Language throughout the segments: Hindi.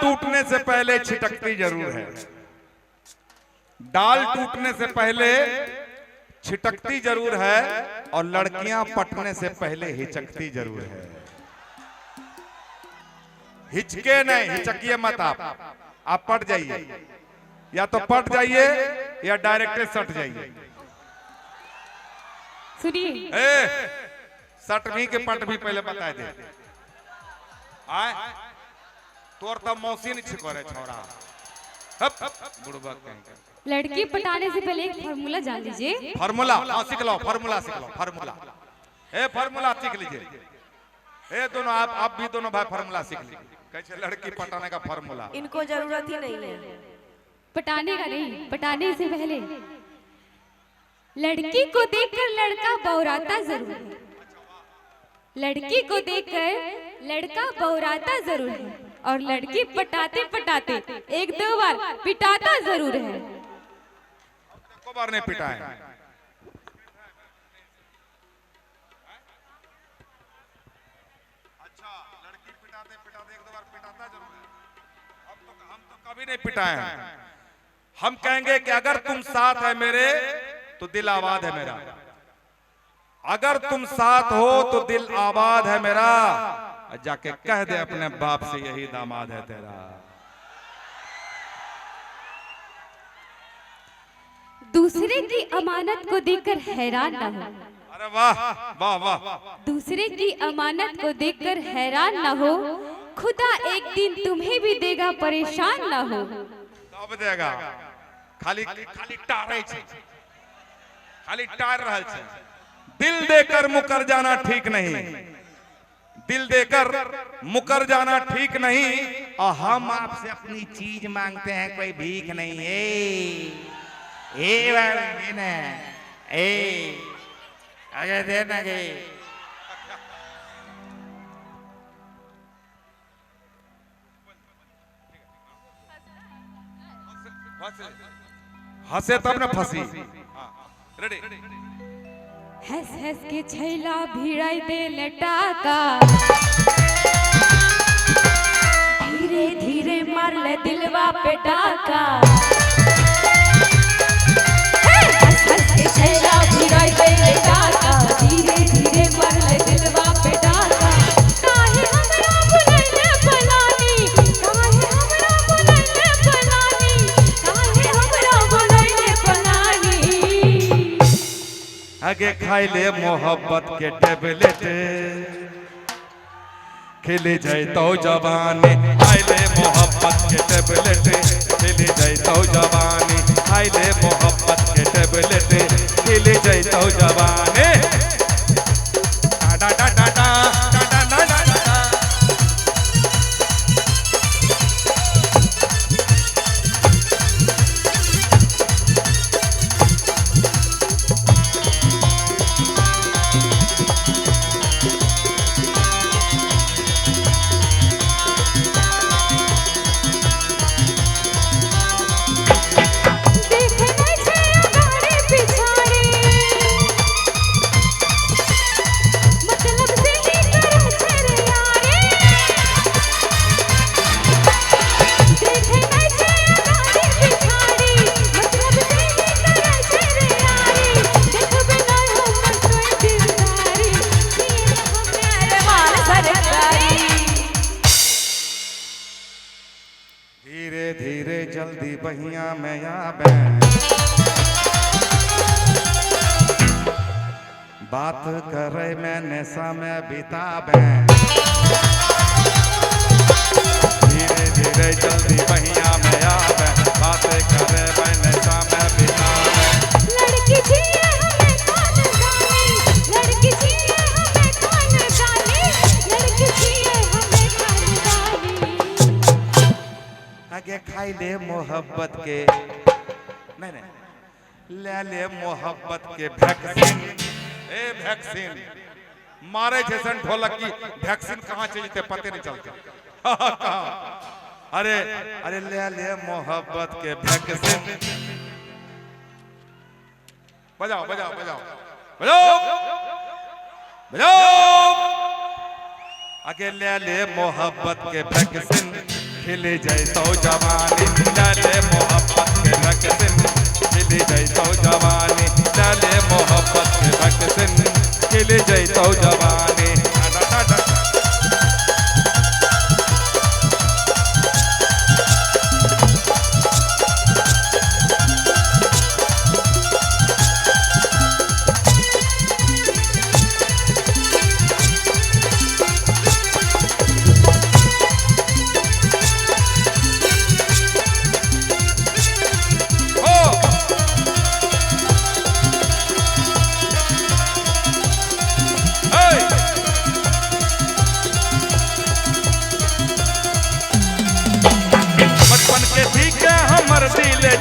टूटने से पहले छिटकती जरूर है, डाल टूटने से पहले छिटकती जरूर है, और लड़कियां पटने से पहले हिचकती जरूर है। हिचके नहीं, हिचकिए मत आप पट जाइए, या तो पट जाइए या डायरेक्ट सट जाइए। सुनिए, सटवी के पट भी पहले बता दे। आए तोर तब मौसी नहीं छिकोरे छोरा, बुड़बक कहीं। लड़की पटाने से पहले एक फार्मूला जान लीजिए। फार्मूला? हाँ सीख लो, फार्मूला सीख लो, फार्मूला। फार्मूला सीख लीजिए। दोनों आप भी दोनों भाई फार्मूला सीख लीजिए, कैसे लड़की पटाने का फार्मूला। इनको जरूरत ही नहीं है पटाने का, नहीं पटाने से पहले लड़की को देखकर लड़का बौराता जरूर है। लड़की को देखकर लड़का बौराता जरूर है, और लड़की पटाते पटाते एक दो बार पिटाता जरूर है। को बार नहीं पिटा है। अच्छा, लड़की पिटाते पिटाते एक दो बार पिटाता जरूर है। हम तो कभी नहीं पिटाए हैं। हम कहेंगे कि अगर तुम साथ है मेरे तो दिल आबाद है मेरा, अगर तुम साथ हो तो दिल आबाद है मेरा, जाके कह दे अपने बाप से यही दामाद है तेरा। दूसरे की अमानत को देखकर हैरान ना हो। अरे वाह वाह वाह। दूसरे की अमानत को देखकर हैरान ना हो, खुदा एक दिन तुम्हें भी देगा, परेशान ना हो। कब देगा? खाली खाली टारे छे, खाली टार रहल छे। दिल देकर मुकर जाना ठीक नहीं, दिल देकर मुकर जाना ठीक नहीं, और हम आपसे अपनी चीज मांगते हैं, कोई भीख नहीं है। आगे देना के हंसे तब न फंसी। रेडी? हंस हंस के छैला भिड़ाई दे लटाका, धीरे धीरे मार ले दिलवा पे डाका। हंस हंस के छैला भिड़ाई दे लटाका, धीरे धीरे मार ले दिलवा पे डाका। काहे हमरा बुलाइले फलानी, काहे हमरा बुलाइले फलानी, काहे हमरा बुलाइले फलानी। आगे खाई ले मोहब्बत के टेबलेट, खिली जैतो जवानी। खाई ले मोहब्बत के टेबलेट, खिली जैतो जवानी। खाई ले मोहब्बत के टेबलेट, खिली जैतो जवानी। डा डा डा डा डा डा डा डा डा। धीरे धीरे जल्दी बहिया में आवे, बात करे मैंने समय बितावे। धीरे धीरे जल्दी बहिया में आवे, बात करे मैंने समय बितावे। लड़की चाहिए हमें कौन जाने, लड़की चाहिए हमें कौन जाने, लड़की चाहिए हमें कौन जाने। आगे खाई ले मोहब्बत के, नहीं ले ले मोहब्बत के वैक्सीन। वैक्सीन मारे जैसन ढोलक की वैक्सीन कहाँ चलते पते नहीं चलते। अरे अरे ले ले मोहब्बत के वैक्सीन। बजाओ बजाओ बजाओ बजाओ बजाओ। आगे ले ले मोहब्बत के वैक्सीन, खिल जाए तो जवानी डाले मोहब्बत के रकसिन खिल जाए तो जवानी डाले मोहब्बत के रकसिन खिल जाए तो जवानी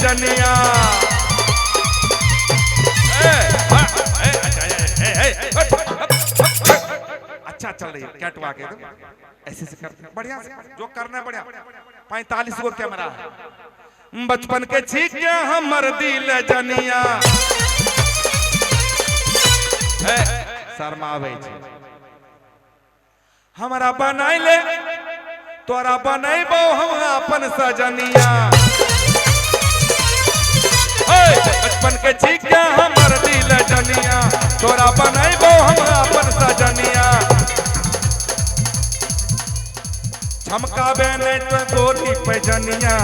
जनिया अच्छा चल रही है कैटवा के ऐसे से करते बढ़िया से जो करना है बढ़िया 45 को कैमरा बचपन के छीक के हमर दिल जनिया शर्मावे छे हमारा बनाई ले तोरा बनाइबो हम अपन सजनिया बचपन के छीक के हमर दिल जनिया तोरा बनाइबो हम अपन सजनिया झमकाबे नहीं तो गोरी पे जनिया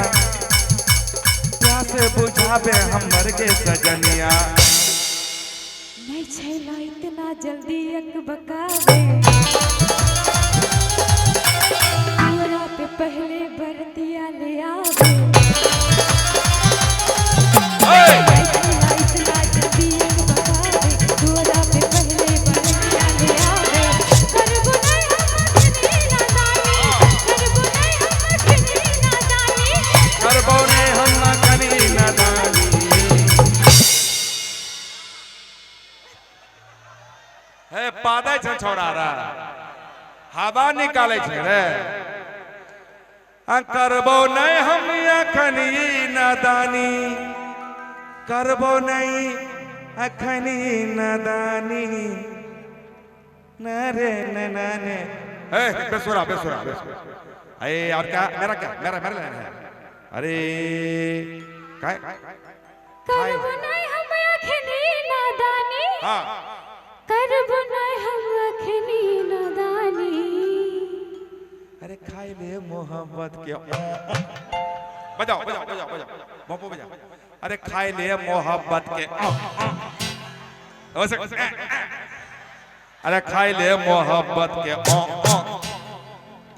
प्यासे बुझाबे हमर के सजनिया नहीं छैला इतना जल्दी अकबकावे तोरा पे पहले बरतिया ले आवे पादा छोड़ा रहा हवा निकाले छे रे करबो नहीं हम अखनी नादानी करबो नहीं अखनी नादानी न रे न ने बेसुरा बेसुरा अरे और क्या मेरा लाइन है अरे करबो नहीं हम अखनी नादानी हाँ करबो नहीं हम अखनी नादानी अरे खाई ले मोहब्बत के बजाओ बजाओ बजाओ बजाओ भोपो बजाओ अरे खाई ले मोहब्बत के अरे खाई ले मोहब्बत के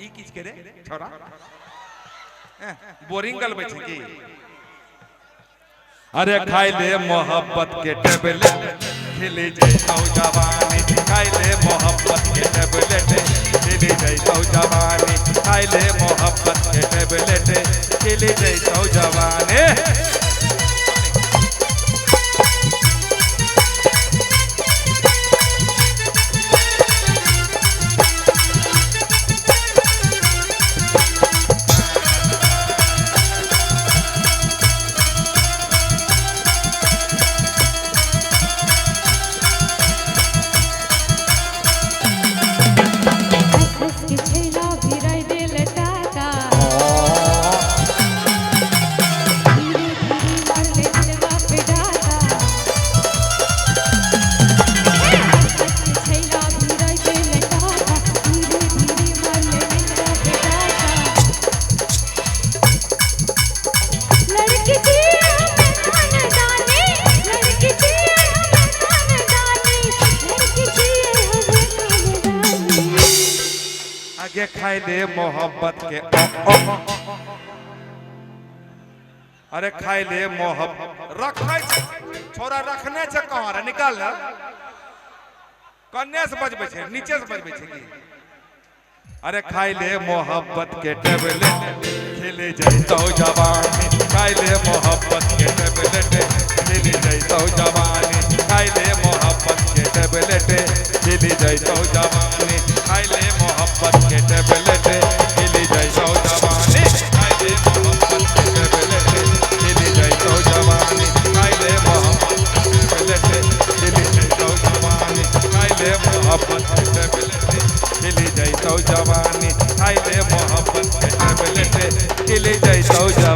ई किस के रे छोरा बोरिंग गल बैठे की अरे खाई ले मोहब्बत के टेबलेट खिली जाए जवानी खाई ले मोहब्बत के टेबलेट खिली जाए जवानी खाई ले मोहब्बत के टेबलेट खिली जाए जवानी आगे खाई ले मोहब्बत के अरे खाई ले मोहब्बत रखने छोरा रखने से कहाँ रे निकाल ना कन्या से बजबे छे नीचे से बजबे छे की अरे खाई ले मोहब्बत के टेबलेट खिले जाए तो जवानी खाई ले मोहब्बत के टेबलेट खिले जाए तो जवानी खाई ले मोहब्बत के टेबलेट खिले जाए तो जवानी खाई ले मोहब्बत के टेबलेट खिले जाए तो जवानी खाई ले मोहब्बत के टेबलेट खिले जाए तो जवानी खाई ले मोहब्बत के टेबलेट खिले जाए तो जवानी खाई ले मोहब्बत के टेबलेट खिले जाए तो जवानी खाई ले मोहब्बत के टेबलेट कहू जा